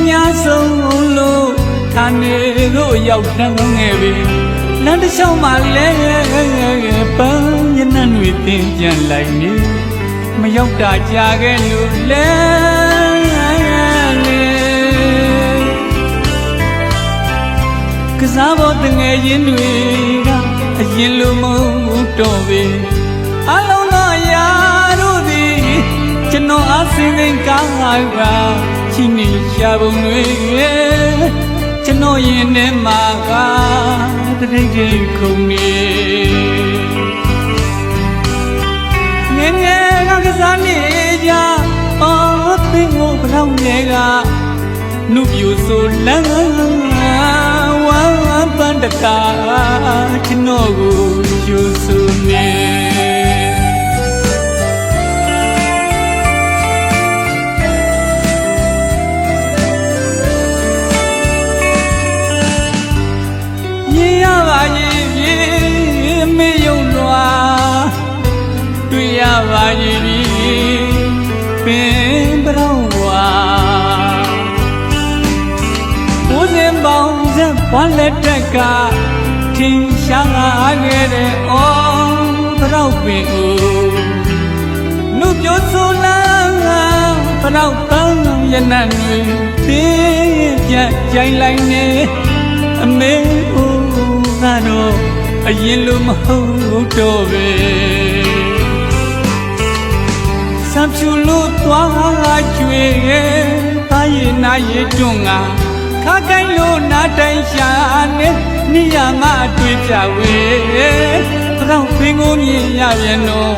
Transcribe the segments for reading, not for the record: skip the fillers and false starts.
ညာဆုံးလို့ဌာနေတို့ရောက်တန်းငယ်ပြီလမ်းတစ်လျှောက်မှာလဲပန်းရနံ့တွေတင်ပြန်လိုက်နေမရောက်တာကြာခဲ့လို့လဲကစားဖို့တငယ်ချင်းတွေကအရင်လိုမဟုတ်တော့ပဲအလုံးသောအရာတို့သည်ကျွန်တော်အစင်းစိမ်ကားကချီနေရှာပုံတွေကျွန်တော်ရင်ထဲမှာကတတိတ်တိတ်ခုန်နေငယ်ငယ်ကစားနေကြအော်သင်ကိုဘလောက်ငယ်ကနှုတ်ပြူဆိုလန်းဝမ်းပန်းတကားကျွန်တော်ကိုကျူဆူနေရပါရဲ့ပြေမေယုံလွာတွေ့ရပါရဲ့ပင်ပရောဝါဦးစင်ပေါင်းစက်ဘွားလက်တက်ကထင်ရှားခဲ့တဲ့အော်ပရောပင်ဦးနှုတ်ပြဆိုလာပရောပန်းရနံ့တွေသေးပြကြိုင်လိုက်နေအမေကတော့အရင်လိုမဟုတ်တော့ပဲစံဖြူလို့သွားကျွေသားရည်နာရည်တွန်းကခါကိုင်းလို့နားတိုင်ရှာနေနေရမတွေ့ကြဝေဘလောက်ပင်ကိုမြင်ရပြန်တော့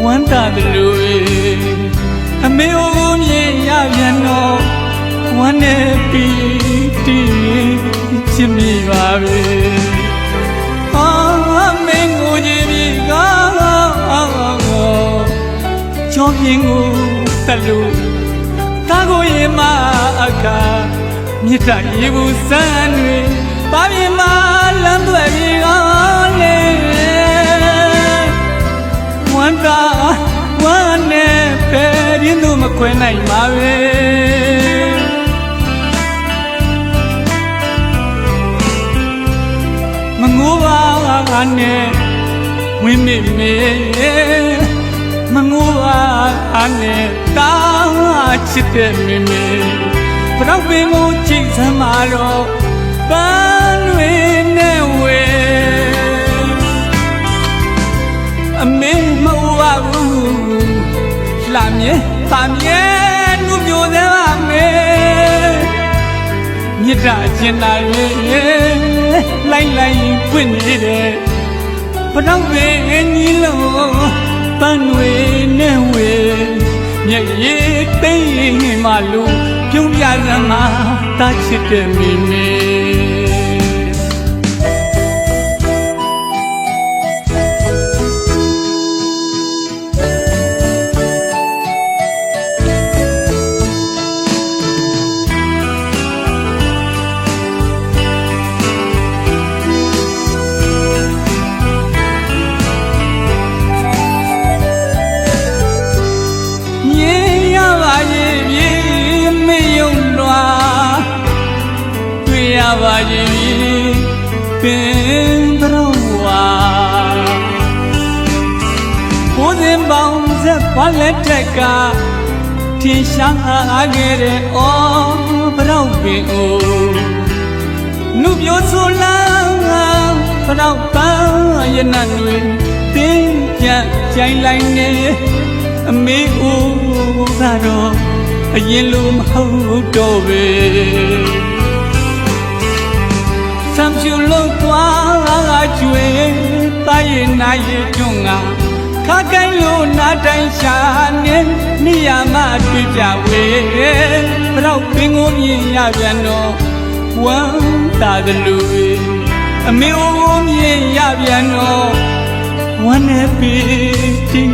ဝမ်းသာတယ်လို့အမေကိုမြင်ရပြန်တော့ဝမ်းနေပြီးတီးချစ်မိပါပဲမင်းကိုကြည့်ပြီးကြောပြင်းကိုတက်လို့ကားကိုရင်မအခါမြစ်တရေဘူးစမ်းတွေပါပြင်းမလမ်းသွဲပြီးလေဝမ်းသာဝမ်းနဲ့ပဲရင်းတို့မခွဲနိုင်ပါပဲမငိုးပါနဲ့ဝင်းမိမေမငိုးပါနဲ့တာချစ်တဲ့မိမေဘရောက်ပင်ကိုကြည့်စမ်းပါတော့ပန်းတွေနဲ့ဝေအမေမဟုတ်ပါဘူးလှမြဲပါမြဲနှုတ်ပြသေးပါမေမြစ်တာကျင်လာရဲ့လိုက်လိုက်ပွင့်နေတယ်ဘလောက်ပဲညီလို့ပန်းတွေနဲ့ဝေမျက်ရည်သိမ့်မှလို့ပြုံးပြစမ်းမှာတာချစ်တဲ့မိမေပါရဲ့ပင်ပရောဝါကိုယ်စင်ပေါင်းစက်ဘွားလက်တက်ကထင်ရှားခဲ့တဲ့အော်ပရောပင်အိုနှုတ်ပြဆိုလာပရောပန်းရနံ့တွေတင်းကြကြိုင်လိုက်နေအမေအိုကတော့အရင်လိုမဟုတ်တော့ပဲစံဖြူလို့သွားကျွေသားရည်နာရည်တွန်းကခါကိုင်းလို့နားတိုင်ရှာနေနေရမတွေ့ကြဝေဘလောက်ပင်ကိုမြင်ရပြန်တော့ဝမ်းသာတယ်လို့အမေကိုမြင်ရပြန်တော့ဝမ်းနေပြီးတီး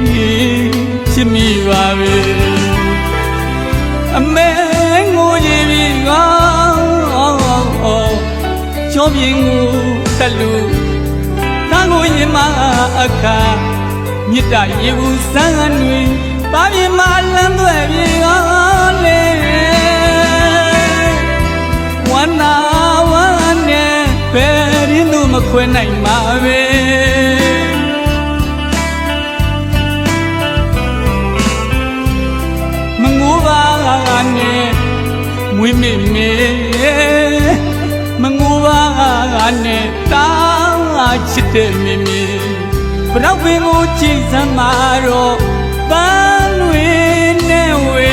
ချစ်မိပါပဲအမေကိုကြည့်ပြီးကြောပြင်းကိုတက်လို့သားကိုရင်မအခါမြစ်တာရေဘူးစမ်းတွေပါပြင်းမလမ်းသွဲပြေလေ ဝင်းမေမေမငိုပါနဲ့တာချစ်တဲ့မေမေဘရောက်ပင်ကိုကြည်စမ်းမာတော့တန်လွေနဲ့ဝေ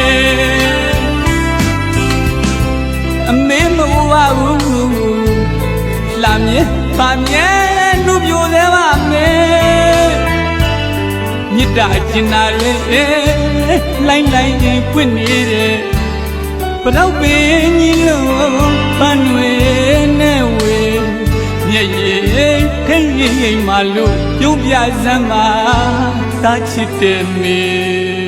အမေမဝဘူးလာမြဲပါမြဲလူပြိုသေးပါမေမြစ်တာကျင်နာလေလိုင်းလိုက်ရင်ပွင့်နေတယ်ဘရောက်ပင်ကြီးလုံးပန်းတွေနဲ့ဝေမျက်ရည်ထိတ်ရိမ်မှလို့ပြုံးပြစမ်းမှာတာချစ်တယ်မေ